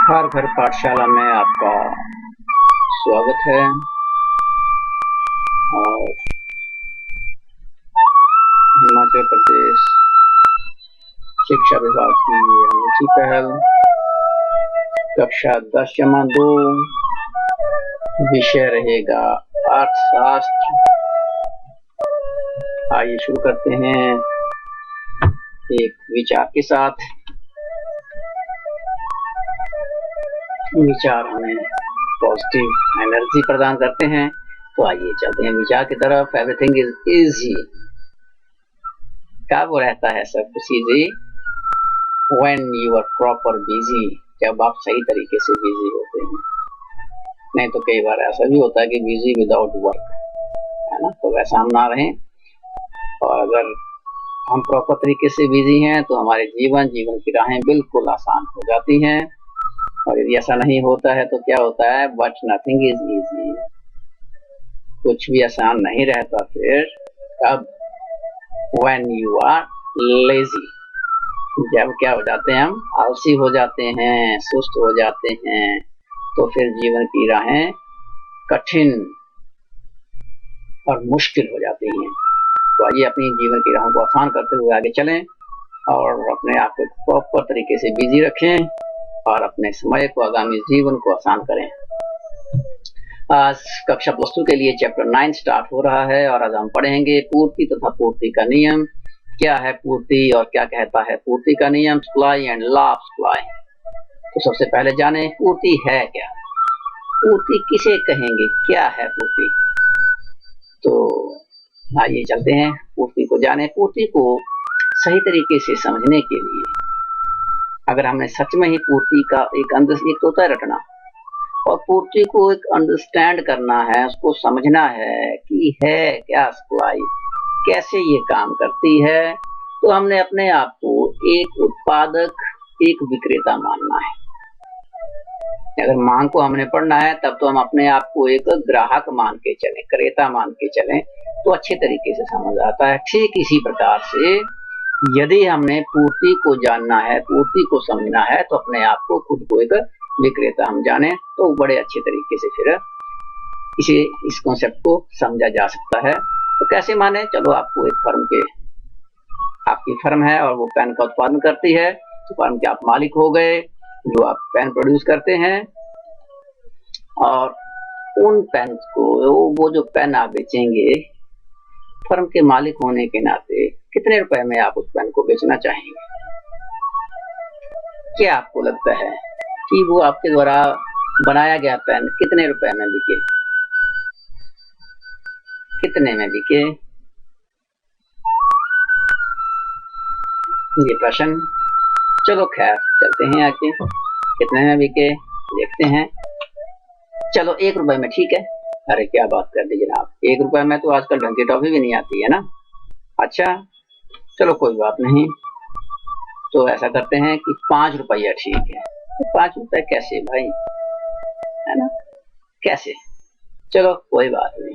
हर घर पाठशाला में आपका स्वागत है। और हिमाचल प्रदेश शिक्षा विभाग की ये अनूठी पहल कक्षा 10-2 विषय रहेगा अर्थशास्त्र। आइए शुरू करते हैं एक विचार के साथ। विचार हमें पॉजिटिव एनर्जी प्रदान करते हैं, तो आइए चलते हैं विचार की तरफ। Everything is easy. क्या वो रहता है सब कुछ easy when you are proper busy, जब आप सही तरीके से बिजी होते हैं। नहीं तो कई बार ऐसा भी होता है कि बिजी विदाउट वर्क, है ना, तो वैसा हम ना रहें। और अगर हम प्रॉपर तरीके से बिजी हैं तो हमारे जीवन की राहें बिल्कुल आसान हो जाती हैं। और यदि ऐसा नहीं होता है तो क्या होता है, बट नथिंग इज इजी, कुछ भी आसान नहीं रहता। फिर कब, व्हेन यू आर लेजी, जब क्या हो जाते हैं, हम आलसी हो जाते हैं, सुस्त हो जाते हैं, तो फिर जीवन की राहें कठिन और मुश्किल हो जाती हैं। तो आइए अपनी जीवन की राहों को आसान करते हुए आगे चलें और अपने आप को प्रॉपर तरीके से बिजी रखें और अपने समय को, आगामी जीवन को आसान करें। आज कक्षा +2 के लिए चैप्टर 9 स्टार्ट हो रहा है और आज हम पढ़ेंगे पूर्ति तथा पूर्ति का नियम। क्या है पूर्ति और क्या कहता है पूर्ति का नियम, supply and law of supply. तो सबसे पहले जाने पूर्ति है क्या, पूर्ति किसे कहेंगे, क्या है पूर्ति। तो आइए चलते हैं पूर्ति को जाने। पूर्ति को सही तरीके से समझने के लिए अगर हमने सच में ही पूर्ति का एक तो होता है रटना, और पूर्ति को एक अंडरस्टैंड करना है, उसको समझना है कि है क्या सप्लाई, कैसे ये काम करती है। तो हमने अपने आप को एक उत्पादक, एक विक्रेता मानना है। अगर मांग को हमने पढ़ना है तब तो हम अपने आप को एक ग्राहक मान के चलें, क्रेता मान के चलें, तो अच्छे तरीके से समझ आता है। ठीक इसी प्रकार से यदि हमने पूर्ति को जानना है, पूर्ति को समझना है, तो अपने आप को, खुद को एक विक्रेता हम जाने तो बड़े अच्छे तरीके से फिर इस कॉन्सेप्ट को समझा जा सकता है। तो कैसे माने, चलो आपको एक फर्म के, आपकी फर्म है और वो पेन का उत्पादन करती है, तो फर्म के आप मालिक हो गए जो आप पेन प्रोड्यूस करते हैं। और उन पेन को, वो जो पेन आप बेचेंगे, फर्म के मालिक होने के नाते कितने रुपए में आप उस पेन को बेचना चाहेंगे। क्या आपको लगता है कि वो आपके द्वारा बनाया गया पेन कितने रुपए में बिके, कितने में बिके, ये प्रश्न। चलो खैर चलते हैं आगे, कितने में बिके देखते हैं। चलो 1 रुपए में, ठीक है। अरे क्या बात कर दी जनाब, 1 रुपए में तो आजकल ढंग की टॉफी भी नहीं आती है ना। अच्छा चलो कोई बात नहीं, तो ऐसा करते हैं कि 5 रुपया ठीक है। तो 5 रुपए कैसे भाई, है ना, कैसे, चलो कोई बात नहीं।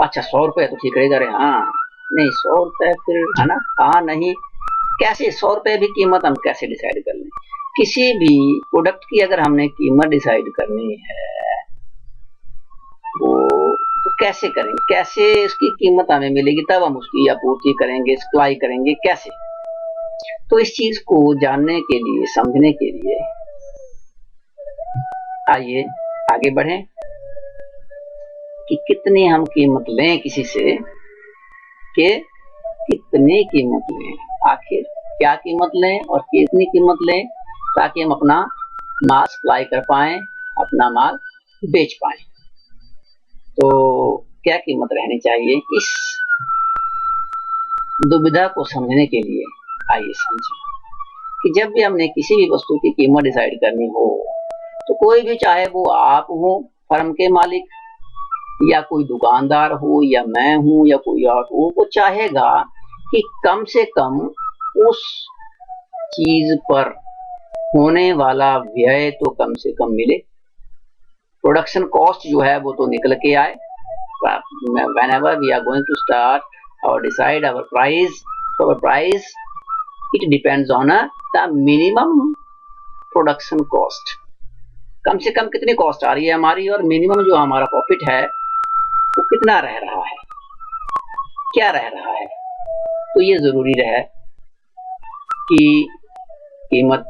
अच्छा 100 रुपए तो ठीक रहेगा। अरे हाँ नहीं 100 रुपए फिर, है ना, हाँ नहीं, कैसे 100 रुपए भी कीमत हम कैसे डिसाइड कर लें। किसी भी प्रोडक्ट की अगर हमने कीमत डिसाइड करनी है वो तो कैसे करेंगे, कैसे उसकी कीमत हमें मिलेगी, तब हम उसकी आपूर्ति करेंगे, सप्लाई करेंगे, कैसे। तो इस चीज को जानने के लिए, समझने के लिए आइए आगे बढ़ें कि कितनी हम कीमत लें किसी से, कि कितनी कीमत लें, आखिर क्या कीमत लें और कितनी कीमत लें, ताकि हम अपना माल सप्लाई कर पाएं, अपना माल बेच पाएं। तो क्या कीमत रहनी चाहिए, इस दुविधा को समझने के लिए आइए समझें कि जब भी हमने किसी भी वस्तु की कीमत डिसाइड करनी हो, तो कोई भी, चाहे वो आप हो फर्म के मालिक, या कोई दुकानदार हो, या मैं हूं, या कोई और हो, वो चाहेगा कि कम से कम उस चीज पर होने वाला व्यय तो कम से कम मिले, प्रोडक्शन कॉस्ट जो है वो तो निकल के आए। whenever we are going to start or decide our price, so our price it depends on the minimum production cost, कम से कम कितनी कॉस्ट आ रही है हमारी, और मिनिमम जो हमारा प्रॉफिट है वो कितना रह रहा है, क्या रह रहा है। तो ये जरूरी रहे कि कीमत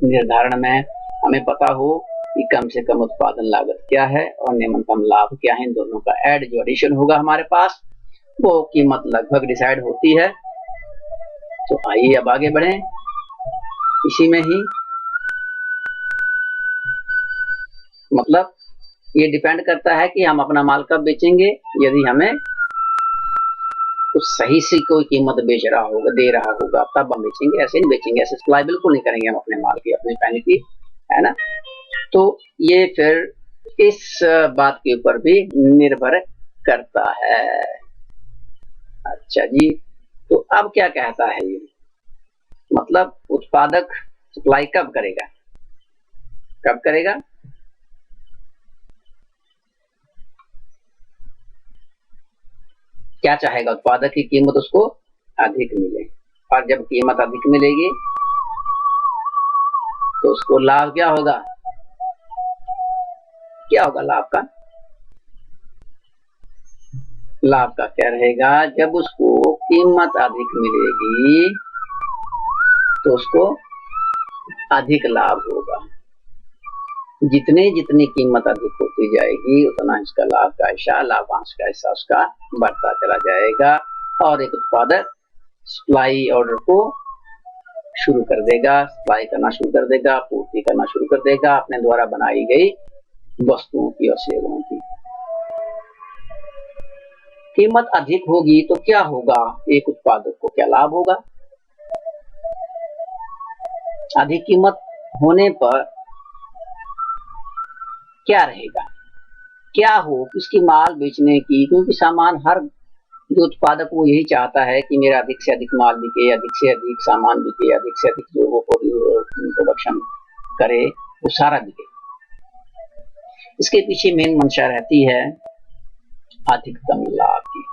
निर्धारण में हमें पता हो कि कम से कम उत्पादन लागत क्या है और न्यूनतम लाभ क्या है। इन दोनों का ऐड जो एडिशन होगा हमारे पास, वो कीमत लगभग डिसाइड होती है। तो आइए अब आगे बढ़ें इसी में ही। मतलब ये डिपेंड करता है कि हम अपना माल कब बेचेंगे। यदि हमें कुछ सही से कोई कीमत बेच रहा होगा, दे रहा होगा, तब हम बेचेंगे, ऐसे नहीं बेचेंगे, ऐसे सप्लाई बिल्कुल नहीं करेंगे हम अपने माल की, अपने पेन की, है ना। तो ये फिर इस बात के ऊपर भी निर्भर करता है। अच्छा जी, तो अब क्या कहता है ये, मतलब उत्पादक सप्लाई कब करेगा, कब करेगा। क्या चाहेगा, उत्पादक की कीमत उसको अधिक मिले, और जब कीमत अधिक मिलेगी तो उसको लाभ क्या होगा, क्या होगा लाभ का, लाभ का क्या रहेगा, जब उसको कीमत अधिक मिलेगी तो उसको अधिक लाभ होगा। जितने जितनी कीमत अधिक होती जाएगी उतना इसका लाभ का हिस्सा, लाभांश का हिस्सा उसका बढ़ता चला जाएगा, और एक उत्पादक सप्लाई ऑर्डर को शुरू कर देगा, सप्लाई करना शुरू कर देगा, पूर्ति करना शुरू कर देगा अपने द्वारा बनाई गई वस्तुओं की और सेवाओं की। कीमत अधिक होगी तो क्या होगा, एक उत्पादक को क्या लाभ होगा। अधिक कीमत होने पर क्या रहेगा, क्या हो किसकी माल बेचने की, क्योंकि सामान हर जो उत्पादक वो यही चाहता है कि मेरा अधिक से अधिक माल बिके, अधिक से अधिक सामान बिके, अधिक से अधिक जो वो प्रोडक्शन करे वो सारा बिके। इसके पीछे मेन मंशा रहती है अधिकतम लाभ की।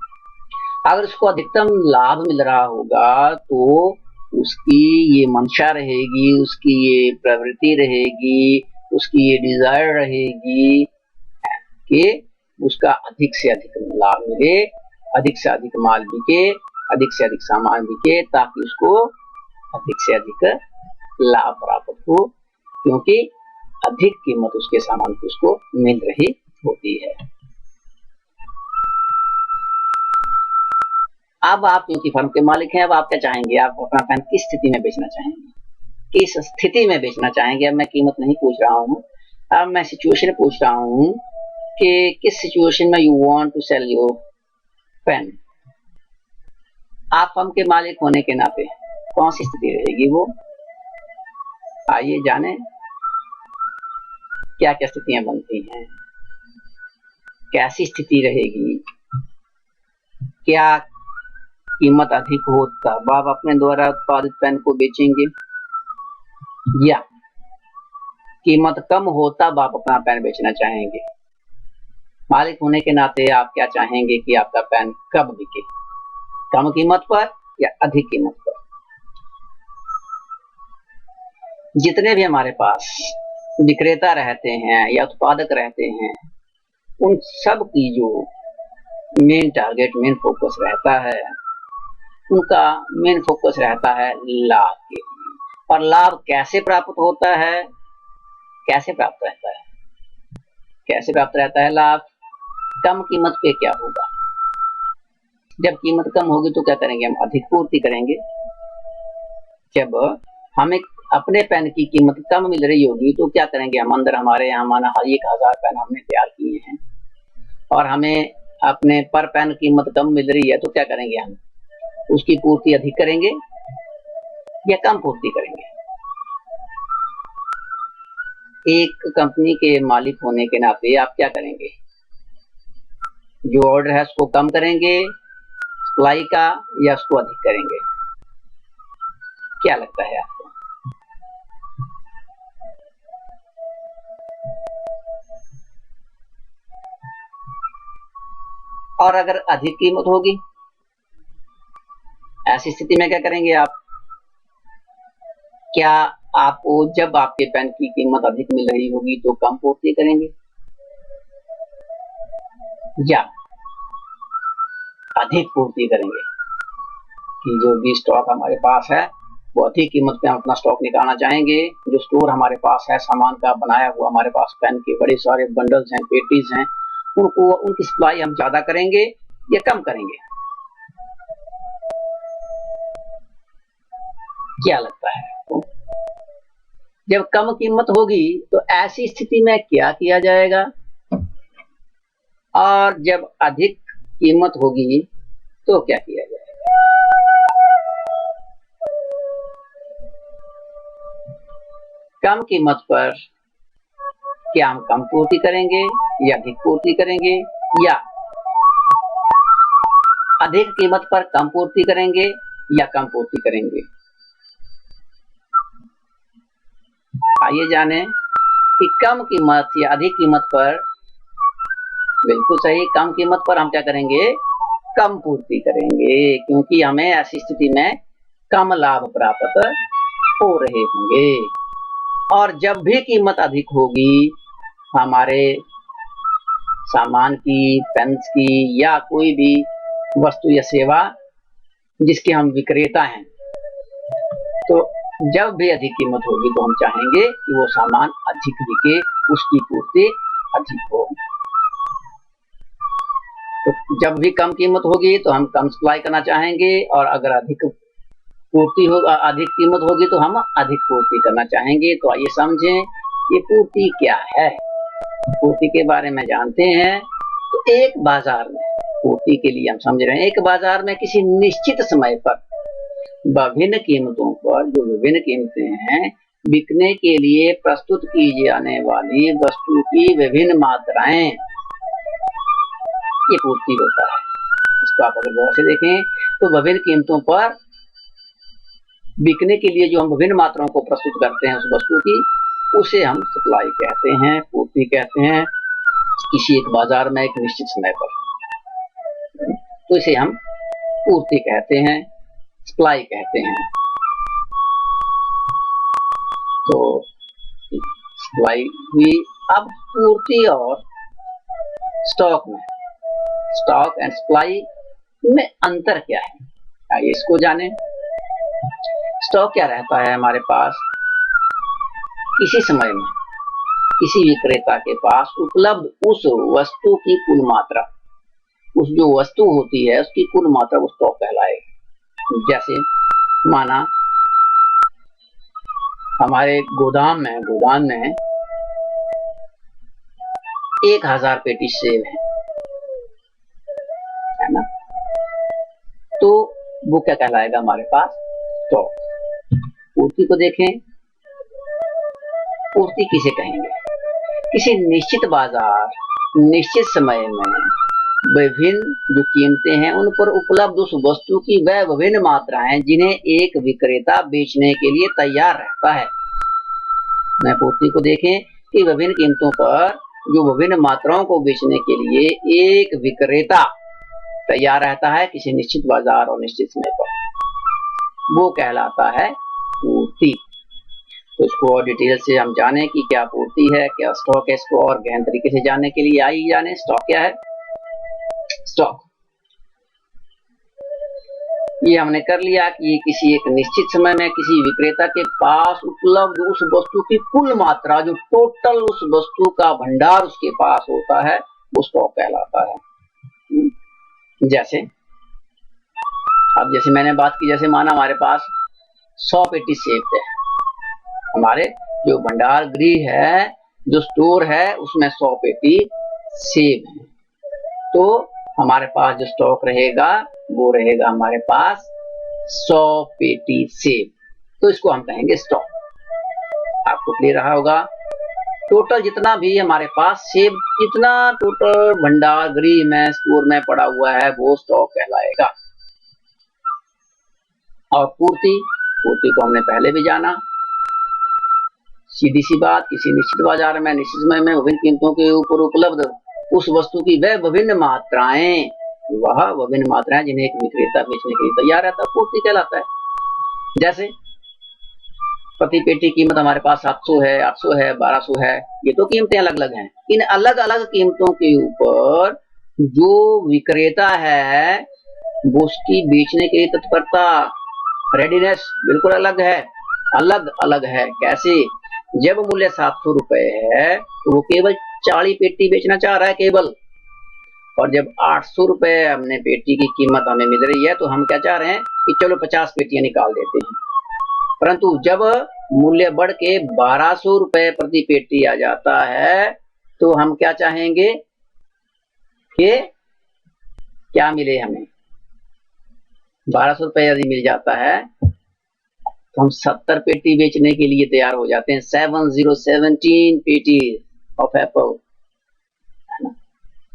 अगर उसको अधिकतम लाभ मिल रहा होगा तो उसकी ये मंशा रहेगी, उसकी ये प्रवृत्ति रहेगी, उसकी ये डिजायर रहेगी कि उसका अधिक से अधिक लाभ मिले, अधिक से अधिक माल बिके, अधिक से अधिक सामान बिके, ताकि उसको अधिक से अधिक लाभ प्राप्त हो, क्योंकि अधिक कीमत उसके सामान की उसको मिल रही होती है। अब आप क्योंकि फर्म के मालिक हैं, अब आप क्या चाहेंगे, आप अपना पेन किस स्थिति में बेचना चाहेंगे, किस स्थिति में बेचना चाहेंगे। अब मैं कीमत नहीं पूछ रहा हूँ, अब मैं सिचुएशन पूछ रहा हूँ कि किस सिचुएशन में you want to sell your pen. आप फर्म के मालिक होने के नाते कौन सी स्थिति रहेगी वो, आइए जाने क्या क्या स्थितियां बनती हैं, कैसी स्थिति रहेगी। क्या कीमत अधिक हो तब आप अपने द्वारा उत्पादित पेन को बेचेंगे, या कीमत कम हो तब आप अपना पेन बेचना चाहेंगे। मालिक होने के नाते आप क्या चाहेंगे कि आपका पेन कब बिके, कम कीमत पर या अधिक कीमत पर। जितने भी हमारे पास विक्रेता रहते हैं या उत्पादक रहते हैं, उन सब की जो मेन टारगेट, मेन फोकस रहता है, उनका मेन फोकस रहता है लाभ के लिए। और लाभ कैसे प्राप्त होता है, कैसे प्राप्त रहता है, कैसे प्राप्त रहता है लाभ, कम कीमत पे क्या होगा। जब कीमत कम होगी तो क्या करेंगे, हम अधिक पूर्ति करेंगे। जब हमें अपने पेन की कीमत कम मिल रही होगी तो क्या करेंगे, हम अंदर हमारे यहाँ माना 1000 पेन हमने तैयार किए हैं और हमें अपने पर पेन कीमत कम मिल रही है, तो क्या करेंगे, हम उसकी पूर्ति अधिक करेंगे या कम पूर्ति करेंगे। एक कंपनी के मालिक होने के नाते आप क्या करेंगे, जो ऑर्डर है उसको कम करेंगे सप्लाई का, या उसको अधिक करेंगे, क्या लगता है आपको। और अगर अधिक कीमत होगी, ऐसी स्थिति में क्या करेंगे आप, क्या आपको जब आपके पेन की कीमत अधिक मिल रही होगी तो कम पूर्ति करेंगे, या अधिक पूर्ति करेंगे कि जो भी स्टॉक हमारे पास है वो अधिक कीमत पे हम अपना स्टॉक निकालना चाहेंगे। जो स्टोर हमारे पास है सामान का बनाया हुआ, हमारे पास पेन के बड़े सारे बंडल्स हैं, पेटीज हैं, उनको उनकी सप्लाई हम ज्यादा करेंगे या कम करेंगे? क्या लगता है? जब कम कीमत होगी तो ऐसी स्थिति में क्या किया जाएगा, और जब अधिक कीमत होगी तो क्या किया जाएगा? कम कीमत पर क्या हम कम पूर्ति करेंगे या अधिक पूर्ति करेंगे, या अधिक कीमत पर कम पूर्ति करेंगे या कम पूर्ति करेंगे? आइए जाने कि कम कीमत या अधिक कीमत पर, बिल्कुल सही, कम कीमत पर हम क्या करेंगे? कम पूर्ति करेंगे, क्योंकि हमें ऐसी स्थिति में कम लाभ प्राप्त हो रहे होंगे। और जब भी कीमत अधिक होगी हमारे सामान की, पेन्स की, या कोई भी वस्तु या सेवा जिसके हम विक्रेता हैं, तो जब भी अधिक कीमत होगी तो हम चाहेंगे कि वो सामान अधिक बिके, उसकी पूर्ति अधिक हो। तो जब भी कम कीमत होगी तो हम कम सप्लाई करना चाहेंगे, और अगर अधिक पूर्ति होगा, अधिक कीमत होगी तो हम अधिक पूर्ति करना चाहेंगे। तो आइए समझें ये पूर्ति क्या है। पूर्ति के बारे में जानते हैं। तो एक बाजार में, पूर्ति के लिए हम समझ रहे हैं, एक बाजार में किसी निश्चित समय पर विभिन्न कीमतों पर, जो विभिन्न कीमतें हैं, बिकने के लिए प्रस्तुत की जाने वाली वस्तु की विभिन्न मात्राएं, ये पूर्ति होता है। इसको आप अगर गौर से देखें तो विभिन्न कीमतों पर बिकने के लिए जो हम विभिन्न मात्राओं को प्रस्तुत करते हैं उस वस्तु की, उसे हम सप्लाई कहते हैं, पूर्ति कहते हैं। किसी एक बाजार में एक निश्चित समय पर, तो इसे हम पूर्ति कहते हैं, सप्लाई कहते हैं। तो सप्लाई हुई। अब पूर्ति और स्टॉक में, स्टॉक एंड सप्लाई में अंतर क्या है, आइए इसको जानें। स्टॉक क्या रहता है हमारे पास? किसी समय में किसी विक्रेता के पास उपलब्ध उस वस्तु की कुल मात्रा, उस जो वस्तु होती है उसकी कुल मात्रा वो स्टॉक कहलाएगी। जैसे माना हमारे गोदाम में 1000 पेटी सेब है ना, तो वो क्या कहलाएगा हमारे पास? स्टॉक। पूर्ति को देखें, पूर्ति किसे कहेंगे? किसी निश्चित बाजार, निश्चित समय में विभिन्न जो कीमतें हैं उन पर उपलब्ध उस वस्तु की वह विभिन्न मात्राएं जिन्हें एक विक्रेता बेचने के लिए तैयार रहता है। मैं पूर्ति को देखें कि विभिन्न कीमतों पर जो विभिन्न मात्राओं को बेचने के लिए एक विक्रेता तैयार रहता है किसी निश्चित बाजार और निश्चित समय पर, वो कहलाता है पूर्ति। तो इसको और डिटेल से हम जाने कि क्या पूर्ति है, क्या स्टॉक है। इसको और गहन तरीके से जानने के लिए आइए जाने स्टॉक क्या है। स्टॉक ये हमने कर लिया कि किसी एक निश्चित समय में किसी विक्रेता के पास उपलब्ध उस वस्तु की कुल मात्रा, जो टोटल उस वस्तु का भंडार उसके पास होता है, वो स्टॉक कहलाता है। जैसे अब जैसे मैंने बात की, जैसे माना हमारे पास 100 पेटी सेब है, हमारे जो भंडार गृह है, जो स्टोर है, उसमें 100 पेटी सेब है, तो हमारे पास जो स्टॉक रहेगा वो रहेगा हमारे पास 100 पेटी सेब। तो इसको हम कहेंगे स्टॉक। आपको क्लियर रहा होगा। टोटल जितना भी हमारे पास सेब, जितना टोटल भंडार गृह में, स्टोर में पड़ा हुआ है, वो स्टॉक कहलाएगा। और पूर्ति को हमने पहले भी जाना। सीधी सी बात, किसी निश्चित बाजार में निश्चित समय में विभिन्न कीमतों के ऊपर उपलब्ध उस वस्तु की वह विभिन्न मात्राएं, जिन्हें एक विक्रेता बेचने के लिए तैयार रहता है, पूर्ति कहलाता है। जैसे प्रति पेटी कीमत हमारे पास 700 है, 800 है, 1200 है। ये तो कीमतें अलग अलग हैं। इन अलग अलग कीमतों के ऊपर जो विक्रेता है वो उसकी बेचने के लिए तत्परता, रेडीनेस बिल्कुल अलग है, अलग अलग है। कैसे? जब मूल्य 700 रुपए है तो वो केवल 40 पेटी बेचना चाह रहा है केवल, और जब 800 रुपए हमने पेटी की कीमत हमें मिल रही है तो हम क्या चाह रहे हैं कि चलो 50 पेटियां निकाल देते हैं। परंतु जब मूल्य बढ़ के 1200 रुपए प्रति पेटी आ जाता है तो हम क्या चाहेंगे कि क्या मिले हमें। 1200 रुपए यदि मिल जाता है तो हम 70 पेटी बेचने के लिए तैयार हो जाते हैं। 7017 पेटी ऑफ एप्पल, है ना।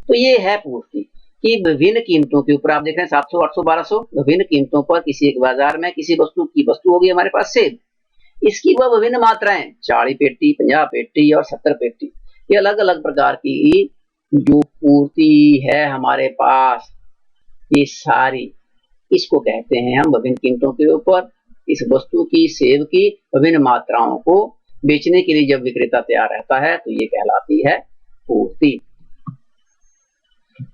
तो ये है पूर्ति कि विभिन्न कीमतों के ऊपर आप देख रहे हैं 700, 800, 1200 विभिन्न कीमतों पर किसी एक बाजार में किसी वस्तु की वस्तु होगी हमारे पास सेब, इसकी वह विभिन्न मात्राएं 40 पेटी, 50 पेटी और 70 पेटी, ये अलग अलग प्रकार की जो पूर्ति है हमारे पास, ये सारी इसको कहते हैं हम विभिन्न कीमतों के ऊपर इस वस्तु की, सेब की विभिन्न मात्राओं को बेचने के लिए जब विक्रेता तैयार रहता है तो ये कहलाती है पूर्ति।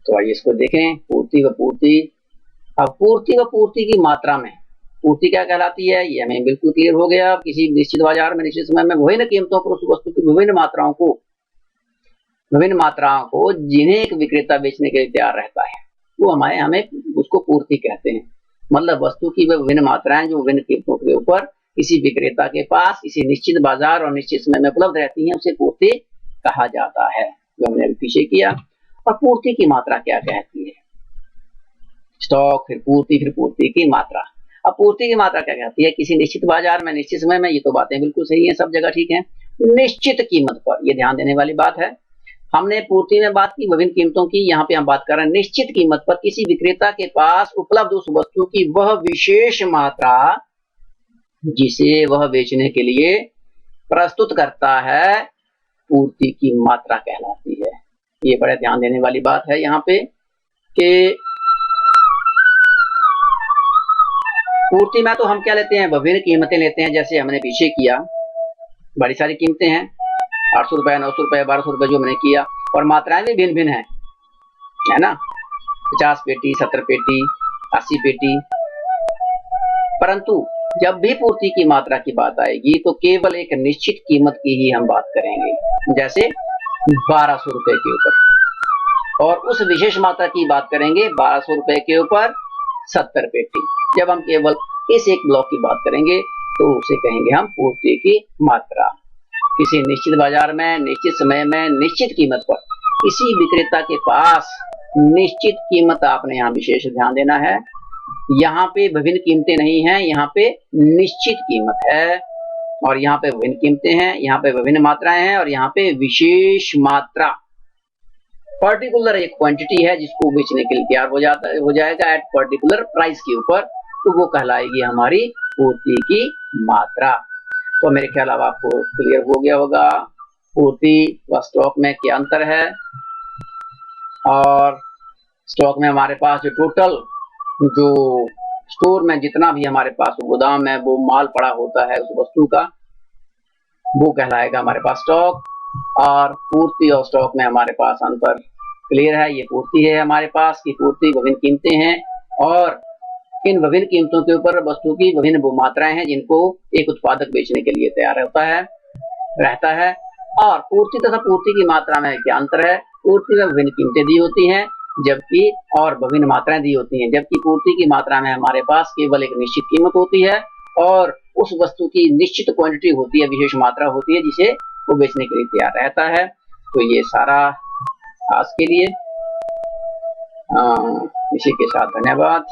तो आइए इसको देखें, पूर्ति व पूर्ति। अब पूर्ति व पूर्ति की मात्रा में पूर्ति क्या कहलाती है ये हमें बिल्कुल क्लियर हो गया। किसी निश्चित बाजार में निश्चित समय में विभिन्न कीमतों पर उस वस्तु की विभिन्न मात्राओं को जिन्हें एक विक्रेता बेचने के लिए तैयार रहता है वो हमें उसको पूर्ति कहते हैं। मतलब वस्तु की वह विभिन्न मात्राएं जो विभिन्न कीमतों के ऊपर किसी विक्रेता के पास किसी निश्चित बाजार और निश्चित समय में उपलब्ध रहती हैं उसे पूर्ति कहा जाता है, जो हमने अभी पीछे किया। और पूर्ति की मात्रा क्या कहती है? स्टॉक, फिर पूर्ति की मात्रा। अब पूर्ति की मात्रा क्या कहती है? किसी निश्चित बाजार में निश्चित समय में, ये तो बातें बिल्कुल सही है, सब जगह ठीक है। निश्चित कीमत पर, ये ध्यान देने वाली बात है। हमने पूर्ति में बात की विभिन्न कीमतों की, यहाँ पे हम बात कर रहे हैं निश्चित कीमत पर किसी विक्रेता के पास उपलब्ध उस वस्तु की वह विशेष मात्रा जिसे वह बेचने के लिए प्रस्तुत करता है, पूर्ति की मात्रा कहलाती है। ये बड़े ध्यान देने वाली बात है यहाँ पे कि पूर्ति में तो हम क्या लेते हैं, विभिन्न कीमतें लेते हैं, जैसे हमने पीछे किया बड़ी सारी कीमतें हैं, 800 रुपए, 900 रुपए, 1200 रुपए जो मैंने किया, और मात्राएं भी भिन्न भिन्न है ना, 50 पेटी, 70 पेटी, 80 पेटी। परंतु जब भी पूर्ति की मात्रा की बात आएगी तो केवल एक निश्चित कीमत की ही हम बात करेंगे, जैसे 1200 रुपए के ऊपर, और उस विशेष मात्रा की बात करेंगे 1200 रुपए के ऊपर 70 पेटी। जब हम केवल इस एक ब्लॉक की बात करेंगे तो उसे कहेंगे हम पूर्ति की मात्रा। किसी निश्चित बाजार में निश्चित समय में निश्चित कीमत पर किसी विक्रेता के पास निश्चित कीमत, आपने यहाँ विशेष ध्यान देना है, यहाँ पे विभिन्न कीमतें नहीं हैं, यहाँ पे निश्चित कीमत है, और यहाँ पे विभिन्न कीमतें हैं, यहाँ पे विभिन्न मात्राएं हैं, और यहाँ पे विशेष मात्रा, पर्टिकुलर एक क्वांटिटी है जिसको बेचने के लिए तैयार हो जाएगा एट पर्टिकुलर प्राइस के ऊपर, तो वो कहलाएगी हमारी पूर्ति की मात्रा। तो मेरे ख्याल अब आपको क्लियर हो गया होगा पूर्ति व स्टॉक में क्या अंतर है। और स्टॉक में हमारे पास जो टोटल जो स्टोर में जितना भी हमारे पास गोदाम में वो माल पड़ा होता है उस वस्तु का, वो कहलाएगा हमारे पास स्टॉक। और पूर्ति और स्टॉक में हमारे पास अंतर क्लियर है। ये पूर्ति है हमारे पास की पूर्ति विभिन्न कीमतें हैं, और इन विभिन्न कीमतों के ऊपर वस्तु की विभिन्न वो मात्राएं हैं जिनको एक उत्पादक बेचने के लिए तैयार रहता है। और पूर्ति तथा पूर्ति की मात्रा में क्या अंतर है? पूर्ति में विभिन्न कीमतें दी होती हैं जबकि और विभिन्न मात्राएं दी होती हैं, जबकि पूर्ति की मात्रा में हमारे पास केवल एक निश्चित कीमत होती है और उस वस्तु की निश्चित क्वांटिटी होती है, विशेष मात्रा होती है जिसे वो बेचने के लिए तैयार रहता है। तो ये सारा आज के लिए, इसी के साथ धन्यवाद।